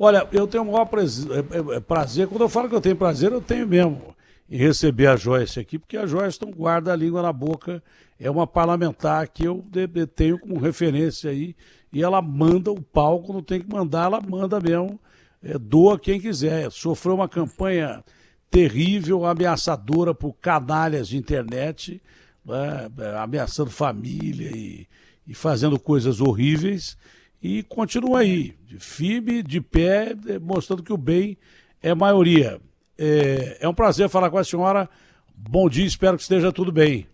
Olha, eu tenho o maior prazer, quando eu falo que eu tenho prazer, eu tenho mesmo em receber a Joyce aqui, porque a Joyce não guarda a língua na boca, é uma parlamentar que eu tenho como referência aí, e ela manda o pau quando tem que mandar, ela manda mesmo, doa quem quiser. Sofreu uma campanha terrível, ameaçadora por canalhas de internet, né, ameaçando família e fazendo coisas horríveis, e continua aí, firme, de pé, mostrando que o bem é maioria. É um prazer falar com a senhora. Bom dia, espero que esteja tudo bem.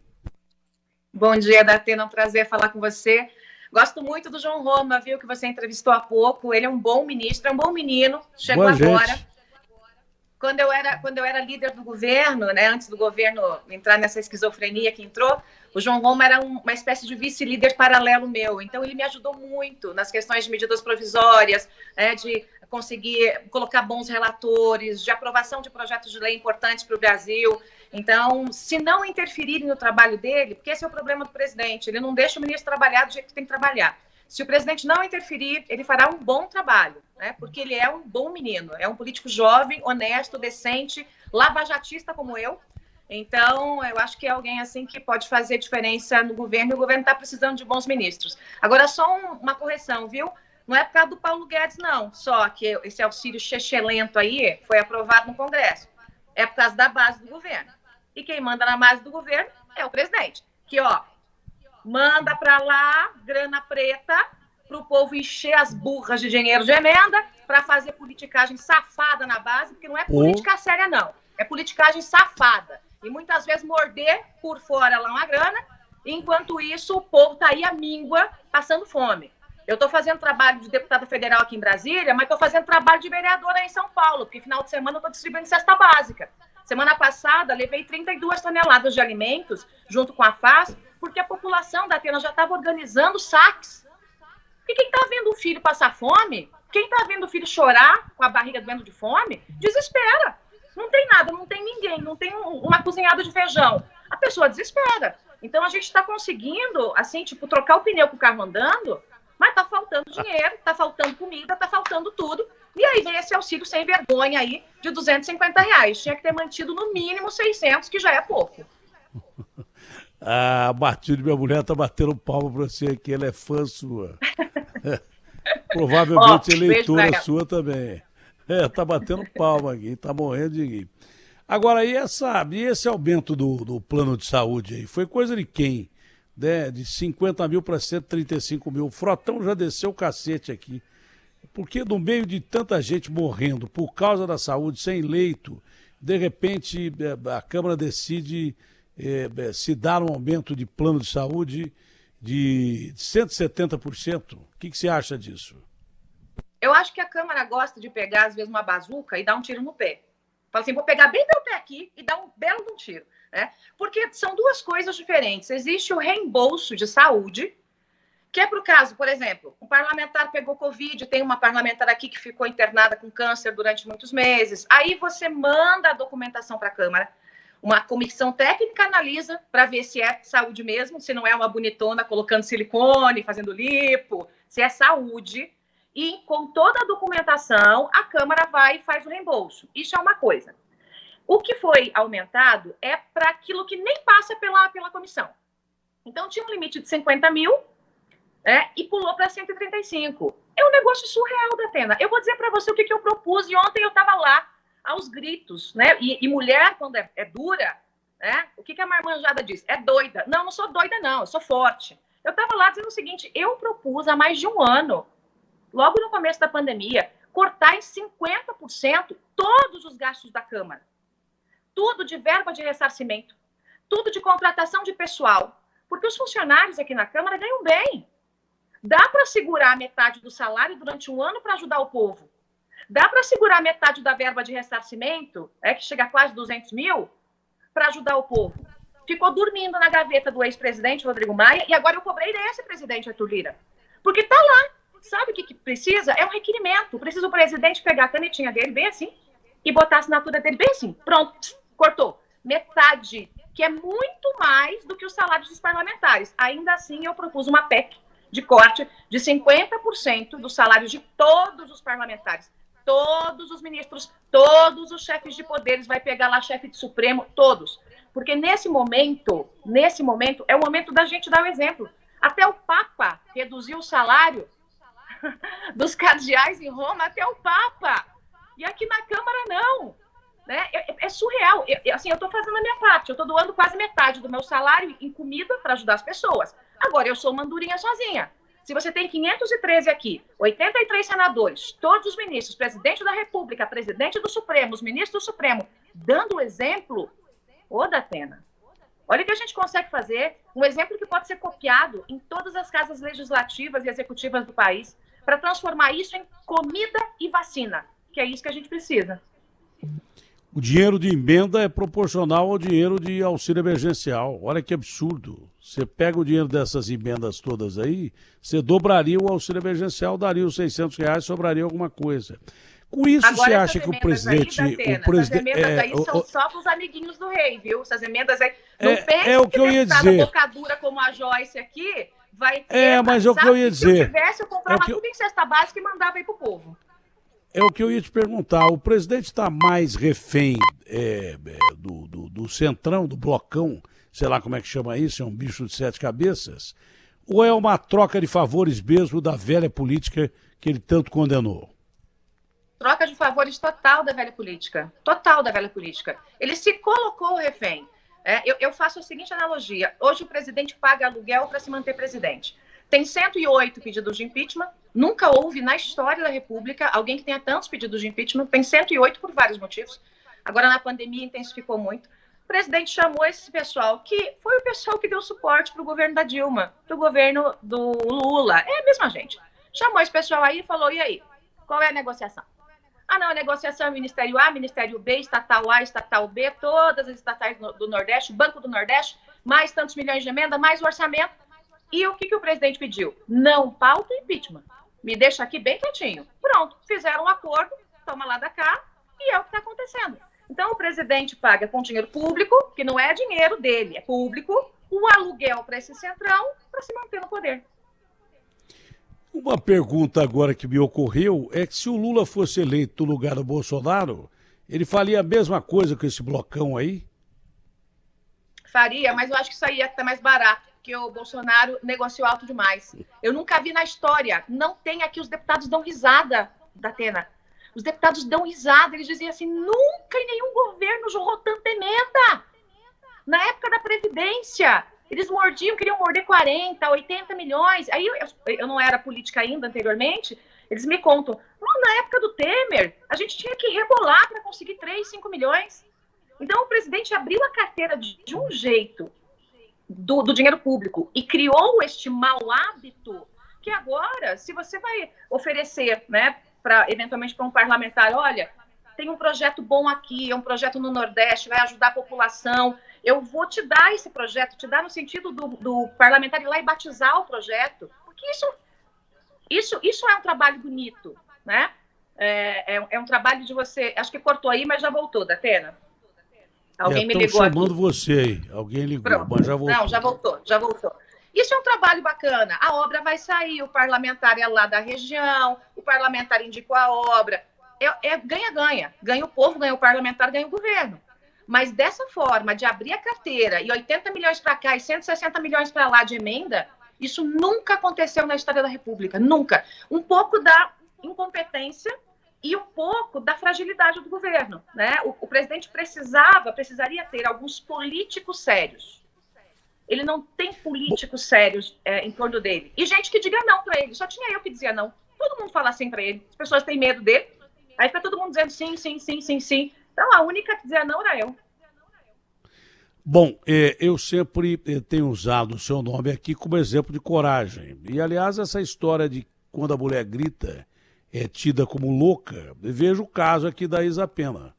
Bom dia, Datena, é um prazer falar com você. Gosto muito do João Roma, viu, que você entrevistou há pouco. Ele é um bom ministro, é um bom menino, chegou Boa agora. Gente. Quando eu era líder do governo, né, antes do governo entrar nessa esquizofrenia que entrou, o João Roma era uma espécie de vice-líder paralelo meu. Então, ele me ajudou muito nas questões de medidas provisórias, de conseguir colocar bons relatores, de aprovação de projetos de lei importantes para o Brasil. Então, se não interferirem no trabalho dele, porque esse é o problema do presidente, ele não deixa o ministro trabalhar do jeito que tem que trabalhar. Se o presidente não interferir, ele fará um bom trabalho, né? Porque ele é um bom menino, é um político jovem, honesto, decente, lavajatista como eu. Então, eu acho que é alguém assim que pode fazer diferença no governo, e o governo está precisando de bons ministros. Agora, só uma correção, viu? Não é por causa do Paulo Guedes, não, só que esse auxílio chechelento aí foi aprovado no Congresso. É por causa da base do governo. E quem manda na base do governo é o presidente, que, ó, manda para lá grana preta para o povo encher as burras de dinheiro de emenda para fazer politicagem safada na base, porque não é política séria, não. É politicagem safada. E muitas vezes morder por fora lá uma grana, enquanto isso o povo está aí à míngua, passando fome. Eu estou fazendo trabalho de deputada federal aqui em Brasília, mas estou fazendo trabalho de vereadora aí em São Paulo, porque final de semana eu estou distribuindo cesta básica. Semana passada, levei 32 toneladas de alimentos, junto com a FAS, porque a população da Atena já estava organizando saques. Porque quem está vendo o filho passar fome, quem está vendo o filho chorar com a barriga doendo de fome, desespera. Não tem nada, não tem ninguém, não tem uma cozinhada de feijão. A pessoa desespera. Então, a gente está conseguindo, assim, tipo, trocar o pneu com o carro andando, mas está faltando dinheiro, está faltando comida, está faltando tudo. E aí vem esse auxílio sem vergonha aí de R$250. Tinha que ter mantido no mínimo 600, que já é pouco. A Matilde, minha mulher, tá batendo palma pra você aqui, ela é fã sua. Provavelmente eleitora sua também. Tá batendo palma aqui, tá morrendo de rir. Agora, e esse aumento do plano de saúde aí? Foi coisa de quem? Né? De 50 mil para 135 mil. O Frotão já desceu o cacete aqui. Porque no meio de tanta gente morrendo por causa da saúde, sem leito, de repente a Câmara decide se dar um aumento de plano de saúde de 170%. O que você acha disso? Eu acho que a Câmara gosta de pegar, às vezes, uma bazuca e dar um tiro no pé. Fala assim, vou pegar bem meu pé aqui e dar um belo de um tiro. Né? Porque são duas coisas diferentes. Existe o reembolso de saúde, que é para o caso, por exemplo, um parlamentar pegou Covid, tem uma parlamentar aqui que ficou internada com câncer durante muitos meses. Aí você manda a documentação para a Câmara, uma comissão técnica analisa para ver se é saúde mesmo, se não é uma bonitona colocando silicone, fazendo lipo, se é saúde. E com toda a documentação, a Câmara vai e faz o reembolso. Isso é uma coisa. O que foi aumentado é para aquilo que nem passa pela comissão. Então, tinha um limite de 50 mil, e pulou para 135. É um negócio surreal, Datena. Eu vou dizer para você o que eu propus, e ontem eu estava lá, aos gritos, né? E mulher, quando é dura, né? O que a marmanjada diz? É doida. Não, não sou doida, não, eu sou forte. Eu estava lá dizendo o seguinte, eu propus há mais de um ano, logo no começo da pandemia, cortar em 50% todos os gastos da Câmara. Tudo de verba de ressarcimento, tudo de contratação de pessoal, porque os funcionários aqui na Câmara ganham bem. Dá para segurar metade do salário durante um ano para ajudar o povo. Dá para segurar metade da verba de ressarcimento, que chega a quase 200 mil, para ajudar o povo. Ficou dormindo na gaveta do ex-presidente Rodrigo Maia e agora eu cobrei desse presidente Arthur Lira. Porque está lá. Sabe o que precisa? É um requerimento. Precisa o presidente pegar a canetinha dele bem assim e botar a assinatura dele bem assim. Pronto, cortou. Metade, que é muito mais do que os salários dos parlamentares. Ainda assim, eu propus uma PEC de corte de 50% dos salários de todos os parlamentares. todos os ministros, todos os chefes de poderes, vai pegar lá chefe de Supremo, todos. Porque nesse momento, é o momento da gente dar o exemplo. Até o Papa reduziu o salário dos cardeais em Roma, até o Papa. E aqui na Câmara, não. Né? É surreal. Assim, eu estou fazendo a minha parte, eu estou doando quase metade do meu salário em comida para ajudar as pessoas. Agora, eu sou uma andorinha sozinha. Se você tem 513 aqui, 83 senadores, todos os ministros, presidente da República, presidente do Supremo, os ministros do Supremo, dando exemplo, ô Datena, olha o que a gente consegue fazer, um exemplo que pode ser copiado em todas as casas legislativas e executivas do país, para transformar isso em comida e vacina, que é isso que a gente precisa. O dinheiro de emenda é proporcional ao dinheiro de auxílio emergencial. Olha que absurdo. Você pega o dinheiro dessas emendas todas aí, você dobraria o auxílio emergencial, daria os R$600, sobraria alguma coisa. Com isso, agora, você acha que o presidente... Essas emendas aí são só para os amiguinhos do rei, viu? Essas emendas aí... Não pense o que eu ia dizer. Bocadura como a Joyce aqui vai ter... mas é o que eu ia dizer. Se eu tivesse, eu comprava tudo em cesta básica e mandava aí pro povo. É o que eu ia te perguntar. O presidente está mais refém do centrão, do blocão, sei lá como é que chama isso, é um bicho de 7 cabeças? Ou é uma troca de favores mesmo da velha política que ele tanto condenou? Troca de favores total da velha política. Total da velha política. Ele se colocou refém. Eu faço a seguinte analogia. Hoje o presidente paga aluguel para se manter presidente. Tem 108 pedidos de impeachment. Nunca houve na história da República alguém que tenha tantos pedidos de impeachment. Tem 108 por vários motivos. Agora, na pandemia, intensificou muito. O presidente chamou esse pessoal, que foi o pessoal que deu suporte para o governo da Dilma, para o governo do Lula. É a mesma gente. Chamou esse pessoal aí e falou, e aí, qual é a negociação? Ah, não, a negociação é Ministério A, Ministério B, Estatal A, Estatal B, todas as estatais do Nordeste, Banco do Nordeste, mais tantos milhões de emenda, mais o orçamento. E o que o presidente pediu? Não pauta impeachment. Me deixa aqui bem quietinho. Pronto, fizeram um acordo, toma lá da cá, e é o que está acontecendo. Então, o presidente paga com dinheiro público, que não é dinheiro dele, é público, o aluguel para esse centrão, para se manter no poder. Uma pergunta agora que me ocorreu é que se o Lula fosse eleito no lugar do Bolsonaro, ele faria a mesma coisa com esse blocão aí? Faria, mas eu acho que isso aí ia estar mais barato, porque o Bolsonaro negociou alto demais. Eu nunca vi na história, não tem aqui, os deputados dão risada, Datena. Os deputados dão risada, eles dizem assim, nunca em nenhum governo jorrou tanta emenda. Na época da Previdência, eles mordiam, queriam morder 40, 80 milhões. Aí eu não era política ainda anteriormente, eles me contam, na época do Temer, a gente tinha que rebolar para conseguir 3, 5 milhões. Então o presidente abriu a carteira de um jeito do dinheiro público e criou este mau hábito que agora, se você vai oferecer, né, eventualmente para um parlamentar, olha, tem um projeto bom aqui, é um projeto no Nordeste, vai ajudar a população, eu vou te dar esse projeto, te dar no sentido do parlamentar ir lá e batizar o projeto, porque isso é um trabalho bonito, né? É um trabalho de você, acho que cortou aí, mas já voltou, Datena. Alguém me ligou aqui. Chamando você aí, alguém ligou, pronto. Mas já voltou. Não, já voltou. Isso é um trabalho bacana. A obra vai sair, o parlamentar é lá da região, o parlamentar indicou a obra. Ganha-ganha. Ganha o povo, ganha o parlamentar, ganha o governo. Mas dessa forma, de abrir a carteira e 80 milhões para cá e 160 milhões para lá de emenda, isso nunca aconteceu na história da República. Nunca. Um pouco da incompetência e um pouco da fragilidade do governo, né? O presidente precisaria ter alguns políticos sérios. Ele não tem políticos sérios em torno dele. E gente que diga não para ele. Só tinha eu que dizia não. Todo mundo fala sim para ele. As pessoas têm medo dele. Aí fica todo mundo dizendo sim, sim, sim, sim, sim. Então a única que dizia não era eu. Bom, eu sempre tenho usado o seu nome aqui como exemplo de coragem. E, aliás, essa história de quando a mulher grita é tida como louca, vejo o caso aqui da Isa Pena.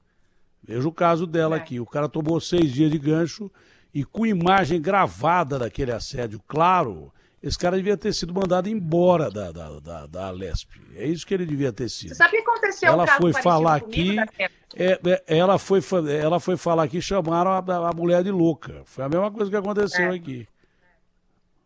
Vejo o caso dela aqui. O cara tomou 6 dias de gancho e com imagem gravada daquele assédio, claro, esse cara devia ter sido mandado embora da Alesp. É isso que ele devia ter sido. Você sabe o que aconteceu? Ela foi falar aqui, ela foi falar aqui e chamaram a mulher de louca. Foi a mesma coisa que aconteceu aqui.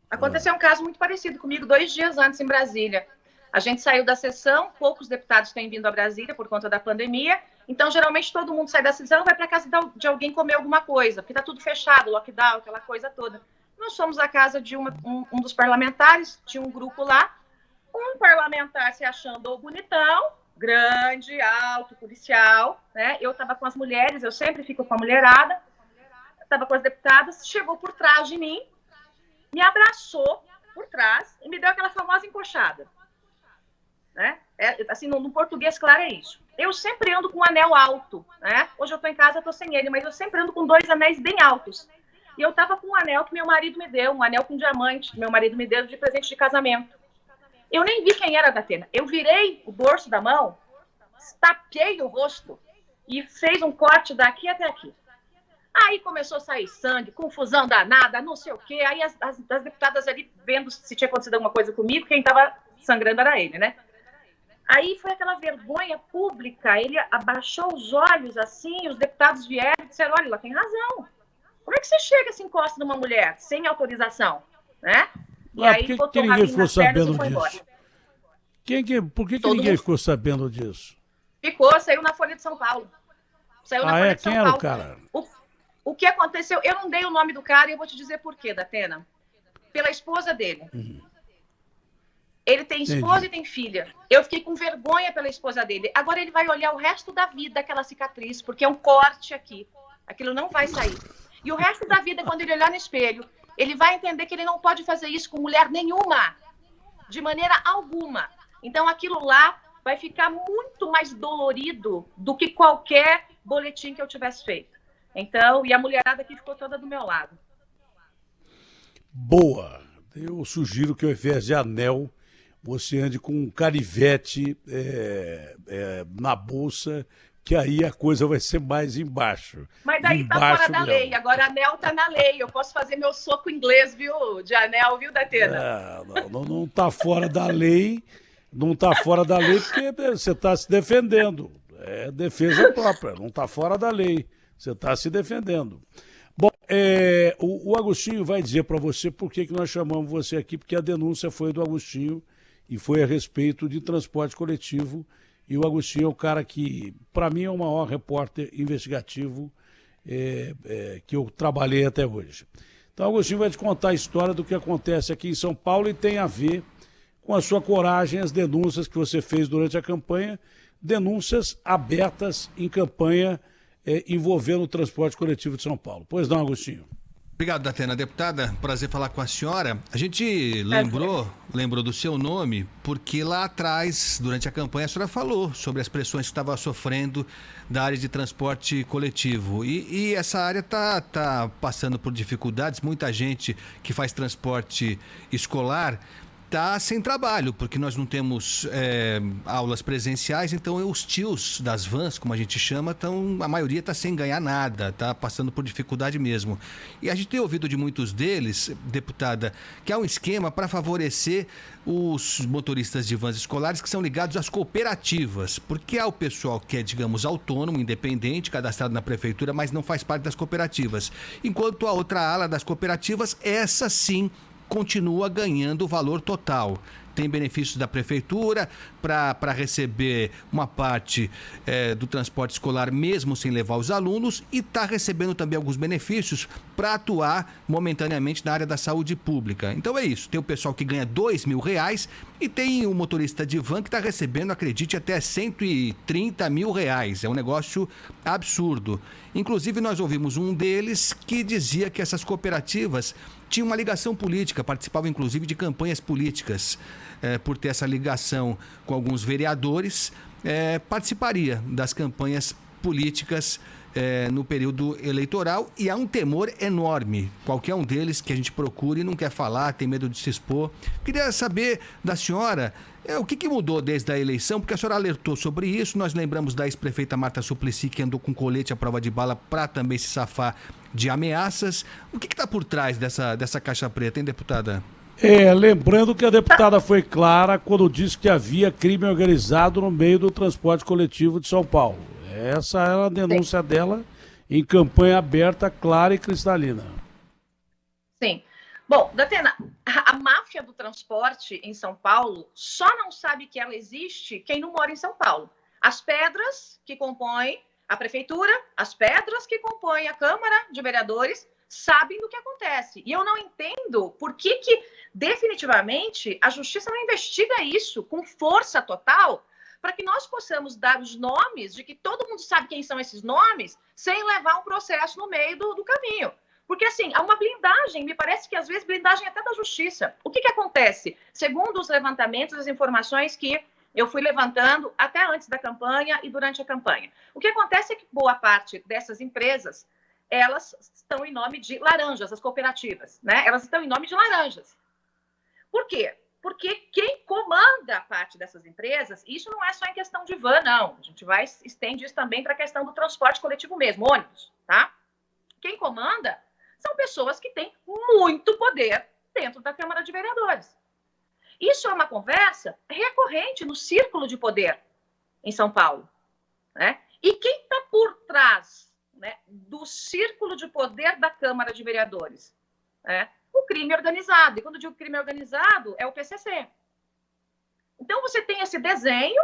Aconteceu um caso muito parecido comigo 2 dias antes em Brasília. A gente saiu da sessão, poucos deputados têm vindo a Brasília por conta da pandemia, então geralmente todo mundo sai da sessão e vai para casa de alguém comer alguma coisa, porque está tudo fechado, lockdown, aquela coisa toda. Nós fomos à casa de um dos parlamentares, tinha um grupo lá, um parlamentar se achando bonitão, grande, alto, policial, né? Eu estava com as mulheres, eu sempre fico com a mulherada, estava com as deputadas, chegou por trás de mim, me abraçou por trás e me deu aquela famosa encoxada. Né? Assim, no português, claro, é isso. Eu sempre ando com um anel alto, né? Hoje eu estou em casa, estou sem ele, mas eu sempre ando com 2 anéis bem altos. E eu estava com um anel que meu marido me deu, um anel com diamante, que meu marido me deu de presente de casamento. Eu nem vi quem era, Datena. Eu virei o dorso da mão, estapeei o rosto e fez um corte daqui até aqui. Aí começou a sair sangue, confusão danada, não sei o quê. Aí as deputadas ali vendo se tinha acontecido alguma coisa comigo, quem estava sangrando era ele, né? Aí foi aquela vergonha pública, ele abaixou os olhos assim, os deputados vieram e disseram, olha, ela tem razão. Como é que você chega e se encosta numa mulher sem autorização? Né? E aí por que ninguém ficou sabendo disso? Por que Todo ninguém mundo ficou sabendo disso? Saiu na Folha de São Paulo. Saiu na Folha de São Quem era Paulo. o cara? O que aconteceu, eu não dei o nome do cara e eu vou te dizer por quê, Datena. Pela esposa dele. Ele tem esposa e tem filha. Eu fiquei com vergonha pela esposa dele. Agora ele vai olhar o resto da vida aquela cicatriz, porque é um corte aqui. Aquilo não vai sair. E o resto da vida, quando ele olhar no espelho, ele vai entender que ele não pode fazer isso com mulher nenhuma. De maneira alguma. Então aquilo lá vai ficar muito mais dolorido do que qualquer boletim que eu tivesse feito. Então, e a mulherada aqui ficou toda do meu lado. Boa. Eu sugiro que ao invés de anel, você ande com um canivete na bolsa, que aí a coisa vai ser mais embaixo. Mas aí tá fora da lei. Agora anel tá na lei. Eu posso fazer meu soco inglês, viu? De anel, viu, Datena? Não tá fora da lei. Não tá fora da lei porque você está se defendendo. É defesa própria. Não tá fora da lei. Você está se defendendo. Bom, o Agostinho vai dizer para você por que nós chamamos você aqui, porque a denúncia foi do Agostinho e foi a respeito de transporte coletivo. E o Agostinho é o cara que, para mim, é o maior repórter investigativo que eu trabalhei até hoje. Então, o Agostinho vai te contar a história do que acontece aqui em São Paulo e tem a ver com a sua coragem, as denúncias que você fez durante a campanha, denúncias abertas em campanha envolvendo o transporte coletivo de São Paulo. Pois não, Agostinho. Obrigado, Datena. Deputada, prazer falar com a senhora. A gente lembrou do seu nome porque lá atrás, durante a campanha, a senhora falou sobre as pressões que estava sofrendo da área de transporte coletivo. E essa área tá passando por dificuldades. Muita gente que faz transporte escolar está sem trabalho, porque nós não temos aulas presenciais, então os tios das vans, como a gente chama, a maioria está sem ganhar nada, está passando por dificuldade mesmo. E a gente tem ouvido de muitos deles, deputada, que há um esquema para favorecer os motoristas de vans escolares que são ligados às cooperativas, porque há o pessoal que é, digamos, autônomo, independente, cadastrado na prefeitura, mas não faz parte das cooperativas. Enquanto a outra ala das cooperativas, essa sim, continua ganhando o valor total. Tem benefícios da prefeitura para receber uma parte do transporte escolar mesmo sem levar os alunos e está recebendo também alguns benefícios para atuar momentaneamente na área da saúde pública. Então é isso, tem o pessoal que ganha R$2.000 e tem o motorista de van que está recebendo, acredite, até R$130.000. É um negócio absurdo. Inclusive nós ouvimos um deles que dizia que essas cooperativas tinham uma ligação política, participavam inclusive de campanhas políticas. Por ter essa ligação com alguns vereadores, participaria das campanhas políticas no período eleitoral, e há um temor enorme. Qualquer um deles que a gente procure e não quer falar, tem medo de se expor. Queria saber da senhora o que mudou desde a eleição, porque a senhora alertou sobre isso. Nós lembramos da ex-prefeita Marta Suplicy, que andou com colete à prova de bala para também se safar de ameaças. O que está por trás dessa caixa preta, hein, deputada? Lembrando que a deputada foi clara quando disse que havia crime organizado no meio do transporte coletivo de São Paulo. Essa era a denúncia dela em campanha aberta, clara e cristalina. Sim. Bom, Datena, a máfia do transporte em São Paulo só não sabe que ela existe quem não mora em São Paulo. As pedras que compõem a prefeitura, as pedras que compõem a Câmara de Vereadores, sabem do que acontece. E eu não entendo por que definitivamente, a Justiça não investiga isso com força total para que nós possamos dar os nomes de que todo mundo sabe quem são esses nomes sem levar um processo no meio do caminho. Porque, assim, há uma blindagem, me parece que às vezes blindagem até da Justiça. O que acontece? Segundo os levantamentos, as informações que eu fui levantando até antes da campanha e durante a campanha. O que acontece é que boa parte dessas empresas, elas estão em nome de laranjas, as cooperativas, né? Elas estão em nome de laranjas. Por quê? Porque quem comanda a parte dessas empresas, isso não é só em questão de van, não. A gente estende isso também para a questão do transporte coletivo mesmo, ônibus, tá? Quem comanda são pessoas que têm muito poder dentro da Câmara de Vereadores. Isso é uma conversa recorrente no círculo de poder em São Paulo, né? E quem está por trás, né, do círculo de poder da Câmara de Vereadores? Né? O crime organizado. E quando eu digo crime organizado, é o PCC. Então, você tem esse desenho,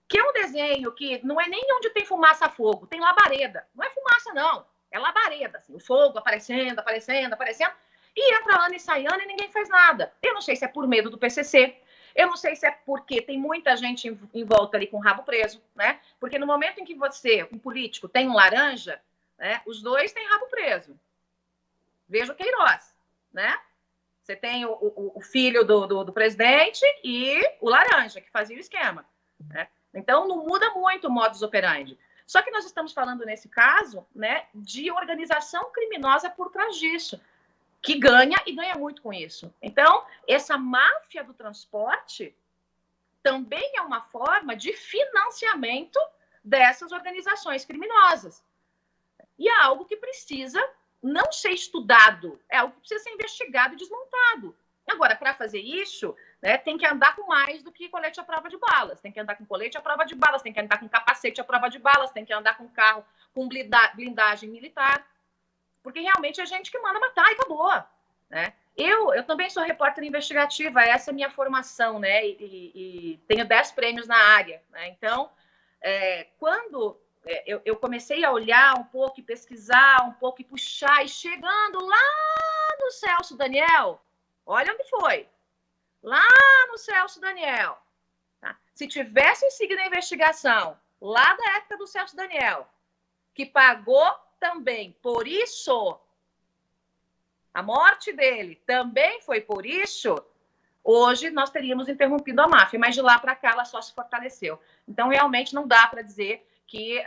que é um desenho que não é nem onde tem fumaça a fogo, tem labareda. Não é fumaça, não. É labareda, assim, o fogo aparecendo, e entra ano e sai ano e ninguém faz nada. Eu não sei se é por medo do PCC, eu não sei se é porque tem muita gente em volta ali com o rabo preso, né? Porque no momento em que você, um político, tem um laranja, né, os dois têm rabo preso. Veja o Queiroz, né? Você tem o filho do presidente e o laranja, que fazia o esquema, né? Então, não muda muito o modus operandi. Só que nós estamos falando, nesse caso, né, de organização criminosa por trás disso, que ganha e ganha muito com isso. Então, essa máfia do transporte também é uma forma de financiamento dessas organizações criminosas. E é algo que precisa não ser estudado, é algo que precisa ser investigado e desmontado. Agora, para fazer isso, né, tem que andar com mais do que colete à prova de balas. Tem que andar com colete à prova de balas, tem que andar com capacete à prova de balas, tem que andar com carro com blindagem militar. Porque realmente é gente que manda matar e acabou. Né? Eu também sou repórter investigativa, essa é a minha formação, né? E tenho 10 prêmios na área. Né? Então, quando eu comecei a olhar um pouco, e pesquisar um pouco, e puxar, e chegando lá no Celso Daniel, olha onde foi. Lá no Celso Daniel. Tá? Se tivessem seguido a investigação lá da época do Celso Daniel, que pagou também por isso, a morte dele também foi por isso, hoje nós teríamos interrompido a máfia, mas de lá para cá ela só se fortaleceu. Então, realmente não dá para dizer que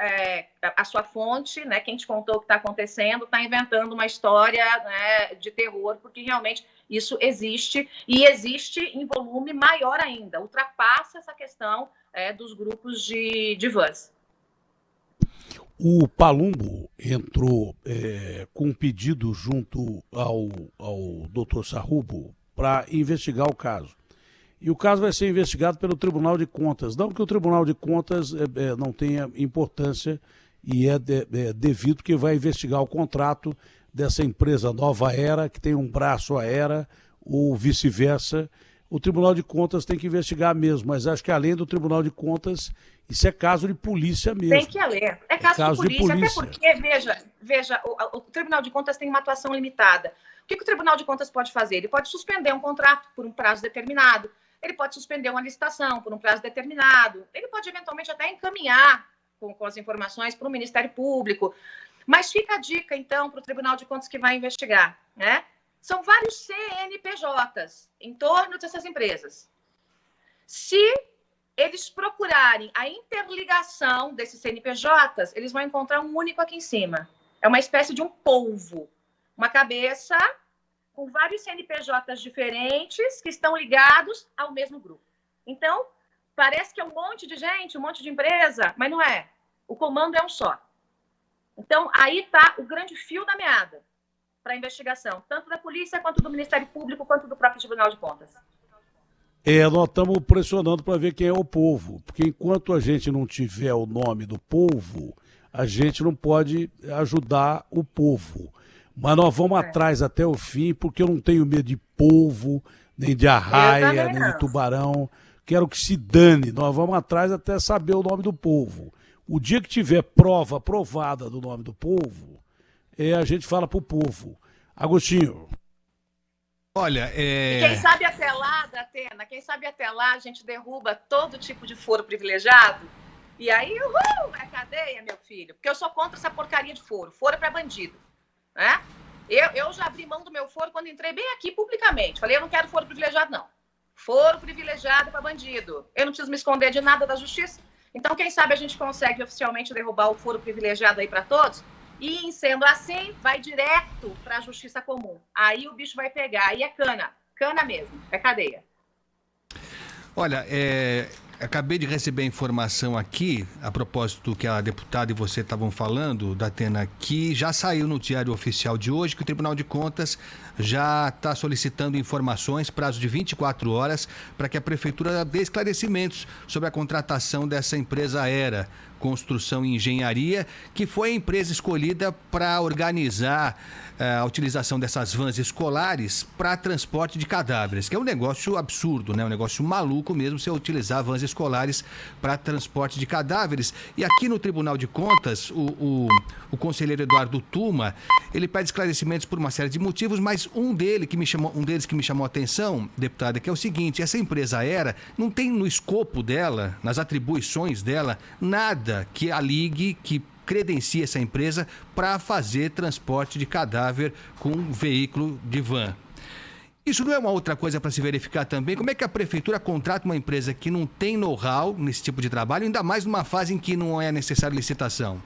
a sua fonte, né, quem te contou o que está acontecendo, está inventando uma história, né, de terror, porque realmente isso existe, e existe em volume maior ainda, ultrapassa essa questão dos grupos de vans. O Palumbo entrou com um pedido junto ao Dr. Sarrubo para investigar o caso. E o caso vai ser investigado pelo Tribunal de Contas. Não que o Tribunal de Contas não tenha importância e devido que vai investigar o contrato dessa empresa Nova Era, que tem um braço a Era, ou vice-versa. O Tribunal de Contas tem que investigar mesmo, mas acho que além do Tribunal de Contas, isso é caso de polícia mesmo. Tem que ler. É caso de polícia. Até porque, veja, o Tribunal de Contas tem uma atuação limitada. O que o Tribunal de Contas pode fazer? Ele pode suspender um contrato por um prazo determinado, ele pode suspender uma licitação por um prazo determinado, ele pode eventualmente até encaminhar com as informações para o Ministério Público. Mas fica a dica, então, para o Tribunal de Contas que vai investigar, né? São vários CNPJs em torno dessas empresas. Se eles procurarem a interligação desses CNPJs, eles vão encontrar um único aqui em cima. É uma espécie de um polvo, uma cabeça com vários CNPJs diferentes que estão ligados ao mesmo grupo. Então, parece que é um monte de gente, um monte de empresa, mas não é. O comando é um só. Então, aí está o grande fio da meada para a investigação, tanto da polícia, quanto do Ministério Público, quanto do próprio Tribunal de Contas. Nós estamos pressionando para ver quem é o povo, porque enquanto a gente não tiver o nome do povo, a gente não pode ajudar o povo. Mas nós vamos atrás até o fim, porque eu não tenho medo de polvo, nem de arraia, nem de tubarão. Quero que se dane. Nós vamos atrás até saber o nome do polvo. O dia que tiver prova aprovada do nome do polvo, a gente fala pro povo. Agostinho. Olha, E quem sabe até lá, Datena, quem sabe até lá a gente derruba todo tipo de foro privilegiado. E aí, é cadeia, meu filho. Porque eu sou contra essa porcaria de foro. Foro é pra bandido. Né? Eu já abri mão do meu foro quando entrei bem aqui publicamente. Falei, eu não quero foro privilegiado, não. Foro privilegiado para bandido. Eu não preciso me esconder de nada da justiça. Então, quem sabe a gente consegue oficialmente derrubar o foro privilegiado aí para todos. E, sendo assim, vai direto para a justiça comum. Aí o bicho vai pegar. Aí é cana. Cana mesmo. É cadeia. Olha, acabei de receber a informação aqui, a propósito do que a deputada e você estavam falando, Datena, que já saiu no Diário Oficial de hoje, que o Tribunal de Contas já está solicitando informações, prazo de 24 horas, para que a Prefeitura dê esclarecimentos sobre a contratação dessa empresa Aera Construção e Engenharia, que foi a empresa escolhida para organizar a utilização dessas vans escolares para transporte de cadáveres, que é um negócio absurdo, né? Um negócio maluco mesmo você utilizar vans escolares para transporte de cadáveres. E aqui no Tribunal de Contas, o conselheiro Eduardo Tuma, ele pede esclarecimentos por uma série de motivos, mas um deles que me chamou a atenção, deputada, que é o seguinte: essa empresa Aera não tem no escopo dela, nas atribuições dela, nada que a ligue, que credencie essa empresa para fazer transporte de cadáver com veículo de van. Isso não é uma outra coisa para se verificar também? Como é que a prefeitura contrata uma empresa que não tem know-how nesse tipo de trabalho, ainda mais numa fase em que não é necessária licitação?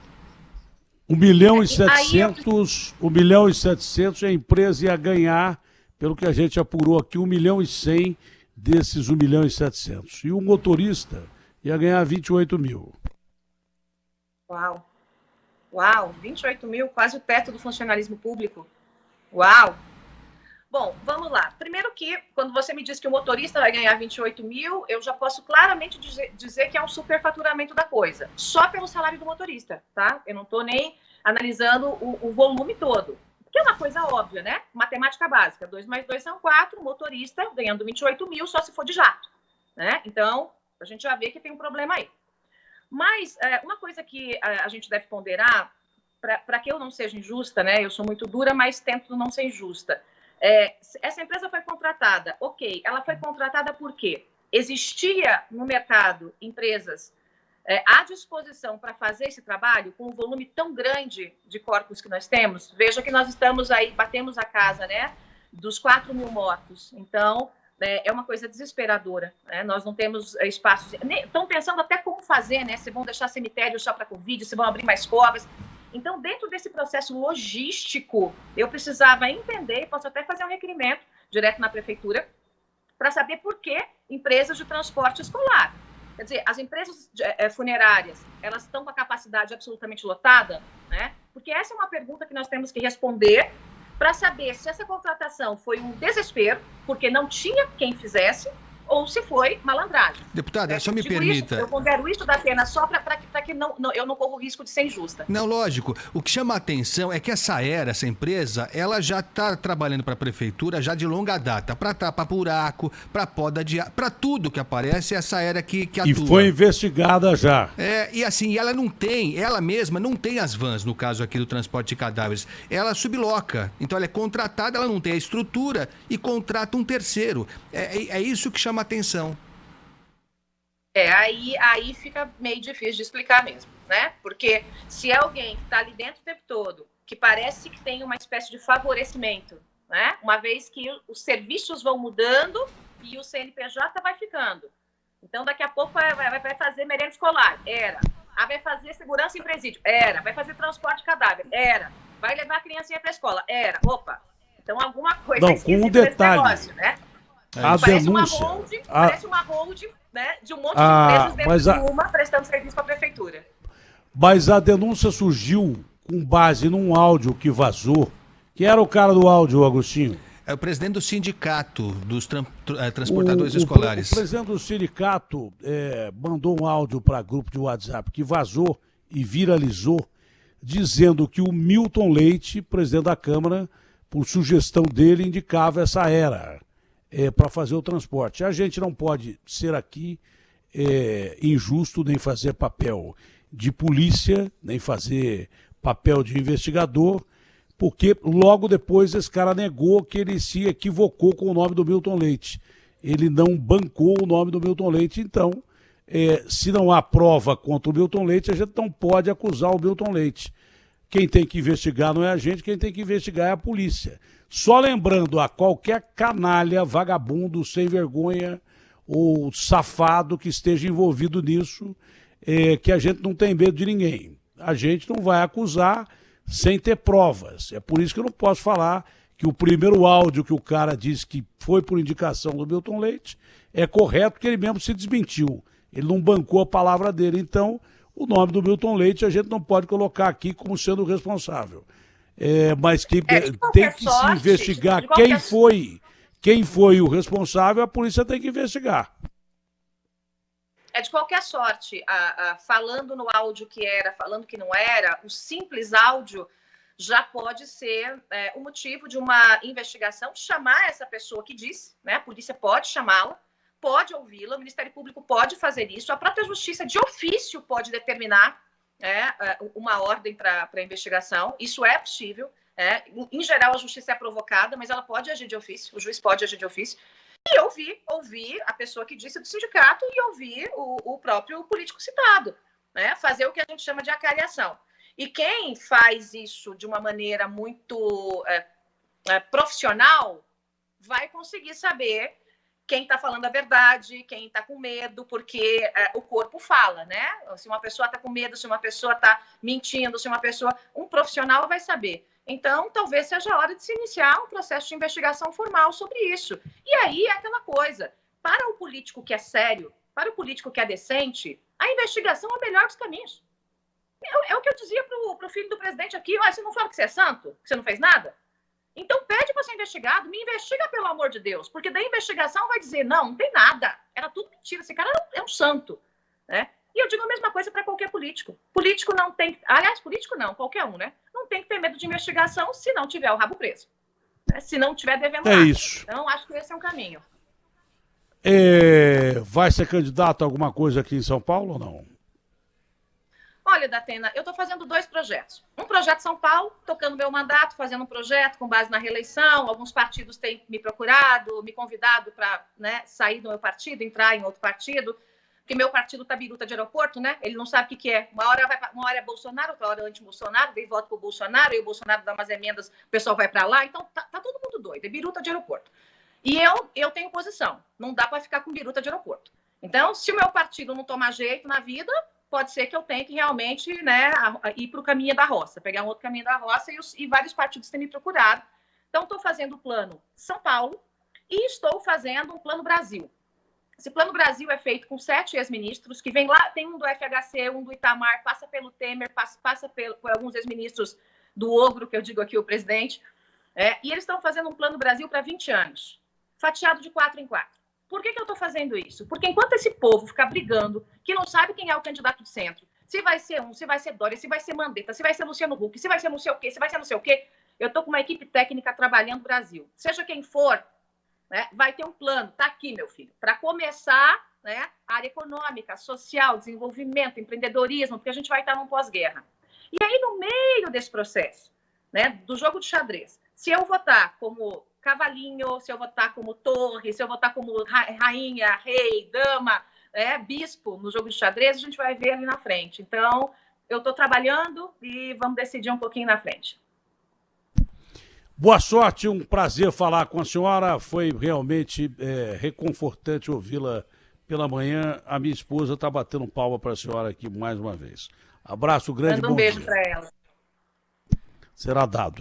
1.700.000, a empresa ia ganhar, pelo que a gente apurou aqui, 1.100.000 desses 1.700.000. E o motorista ia ganhar 28 mil. Uau, 28 mil, quase o teto do funcionalismo público. Uau! Bom, vamos lá. Primeiro que, quando você me diz que o motorista vai ganhar 28 mil, eu já posso claramente dizer que é um superfaturamento da coisa. Só pelo salário do motorista, tá? Eu não estou nem analisando o volume todo. Que é uma coisa óbvia, né? Matemática básica. 2 mais 2 são 4, motorista ganhando 28 mil só se for de jato, né? Então, a gente já vê que tem um problema aí. Mas uma coisa que a gente deve ponderar, para que eu não seja injusta, né? Eu sou muito dura, mas tento não ser injusta. Essa empresa foi contratada, ok. Ela foi contratada por quê? Existia no mercado empresas à disposição para fazer esse trabalho com um volume tão grande de corpos que nós temos? Veja que nós estamos aí, batemos a casa, né? Dos 4 mil mortos. Então, é uma coisa desesperadora, né? Nós não temos espaços. Estão pensando até como fazer, né? Se vão deixar cemitério só para Covid, se vão abrir mais covas. Então, dentro desse processo logístico, eu precisava entender, e posso até fazer um requerimento direto na prefeitura, para saber por que empresas de transporte escolar. Quer dizer, as empresas funerárias, elas estão com a capacidade absolutamente lotada, né? Porque essa é uma pergunta que nós temos que responder para saber se essa contratação foi um desespero, porque não tinha quem fizesse, ou se foi malandragem. Deputada, só me permita. Eu pondero isso da pena só para que eu não corra o risco de ser injusta. Não, lógico. O que chama a atenção é que essa Aera, essa empresa, ela já está trabalhando para a prefeitura já de longa data, para tapar buraco, para poda de ar, para tudo que aparece, essa Aera que atua. E foi investigada já. E assim, ela mesma não tem as vans, no caso aqui do transporte de cadáveres. Ela subloca. Então ela é contratada, ela não tem a estrutura e contrata um terceiro. É isso que chama atenção. Aí fica meio difícil de explicar mesmo, né? Porque se é alguém que está ali dentro o tempo todo, que parece que tem uma espécie de favorecimento, né? Uma vez que os serviços vão mudando e o CNPJ vai ficando. Então, daqui a pouco vai fazer merenda escolar. Vai fazer segurança em presídio. Vai fazer transporte de cadáver. Vai levar a criancinha para a escola. Opa! Então, alguma coisa... Não, com um detalhe. Negócio, né? A denúncia... Parece uma holding, né, de um monte de empresas dentro de uma prestando serviço para a prefeitura. Mas a denúncia surgiu com base num áudio que vazou. Quem era o cara do áudio, Agostinho? É o presidente do sindicato dos transportadores escolares. O presidente do sindicato mandou um áudio para grupo de WhatsApp que vazou e viralizou, dizendo que o Milton Leite, presidente da Câmara, por sugestão dele, indicava essa era para fazer o transporte. A gente não pode ser aqui injusto, nem fazer papel de polícia, nem fazer papel de investigador, porque logo depois esse cara negou que ele se equivocou com o nome do Milton Leite. Ele não bancou o nome do Milton Leite, então, se não há prova contra o Milton Leite, a gente não pode acusar o Milton Leite. Quem tem que investigar não é a gente, quem tem que investigar é a polícia. Só lembrando a qualquer canalha, vagabundo, sem vergonha ou safado que esteja envolvido nisso, que a gente não tem medo de ninguém. A gente não vai acusar sem ter provas. É por isso que eu não posso falar que o primeiro áudio que o cara disse que foi por indicação do Milton Leite é correto, porque ele mesmo se desmentiu. Ele não bancou a palavra dele. Então, o nome do Milton Leite a gente não pode colocar aqui como sendo o responsável. Mas que tem que se investigar quem foi o responsável, a polícia tem que investigar. De qualquer sorte, falando no áudio que era, falando que não era, o simples áudio já pode ser o motivo de uma investigação, chamar essa pessoa que disse, né? A polícia pode chamá-la, pode ouvi-la, o Ministério Público pode fazer isso, a própria Justiça de ofício pode determinar uma ordem para a investigação, isso é possível. Em geral, a Justiça é provocada, mas ela pode agir de ofício, o juiz pode agir de ofício. E ouvir a pessoa que disse do sindicato e ouvir o próprio político citado, né? Fazer o que a gente chama de acariação. E quem faz isso de uma maneira muito profissional vai conseguir saber quem está falando a verdade, quem está com medo, porque o corpo fala, né? Se uma pessoa está com medo, se uma pessoa está mentindo, um profissional vai saber. Então, talvez seja a hora de se iniciar um processo de investigação formal sobre isso. E aí é aquela coisa, para o político que é sério, para o político que é decente, a investigação é o melhor dos caminhos. É o que eu dizia para o filho do presidente aqui, você não fala que você é santo, que você não fez nada? Então pede para ser investigado, me investiga pelo amor de Deus, porque da investigação vai dizer, não tem nada, era tudo mentira, esse cara é um santo, né? E eu digo a mesma coisa para qualquer político. Político não tem... Aliás, político não, qualquer um, né? Não tem que ter medo de investigação se não tiver o rabo preso. Né? Se não tiver devendo nada. Isso. Então, acho que esse é um caminho. Vai ser candidato a alguma coisa aqui em São Paulo ou não? Olha, Datena, eu estou fazendo 2 projetos. Um projeto São Paulo, tocando meu mandato, fazendo um projeto com base na reeleição. Alguns partidos têm me procurado, me convidado para sair do meu partido, entrar em outro partido. Porque meu partido tá biruta de aeroporto, né? Ele não sabe o que é. Uma hora é Bolsonaro, outra hora é anti-Bolsonaro, daí vota pro Bolsonaro, e o Bolsonaro dá umas emendas, o pessoal vai para lá. Então, tá todo mundo doido, é biruta de aeroporto. E eu tenho posição, não dá para ficar com biruta de aeroporto. Então, se o meu partido não tomar jeito na vida, pode ser que eu tenha que realmente ir para o caminho da roça, pegar um outro caminho da roça, e vários partidos têm me procurado. Então, estou fazendo o plano São Paulo e estou fazendo um plano Brasil. Esse Plano Brasil é feito com 7 ex-ministros, que vem lá, tem um do FHC, um do Itamar, passa pelo Temer, passa por alguns ex-ministros do Ogro, que eu digo aqui o presidente, e eles estão fazendo um Plano Brasil para 20 anos, fatiado de 4 em 4. Por que eu estou fazendo isso? Porque enquanto esse povo ficar brigando, que não sabe quem é o candidato de centro, se vai ser se vai ser Dória, se vai ser Mandetta, se vai ser Luciano Huck, se vai ser não sei o quê, se vai ser não sei o quê, eu estou com uma equipe técnica trabalhando no Brasil. Seja quem for, vai ter um plano, tá aqui, meu filho, para começar a área econômica, social, desenvolvimento, empreendedorismo, porque a gente vai estar num pós-guerra. E aí, no meio desse processo, do jogo de xadrez, se eu votar como cavalinho, se eu votar como torre, se eu votar como rainha, rei, dama, bispo no jogo de xadrez, a gente vai ver ali na frente. Então, eu estou trabalhando e vamos decidir um pouquinho na frente. Boa sorte, um prazer falar com a senhora. Foi realmente reconfortante ouvi-la pela manhã. A minha esposa está batendo palma para a senhora aqui mais uma vez. Abraço grande. Manda um beijo para ela. Será dado.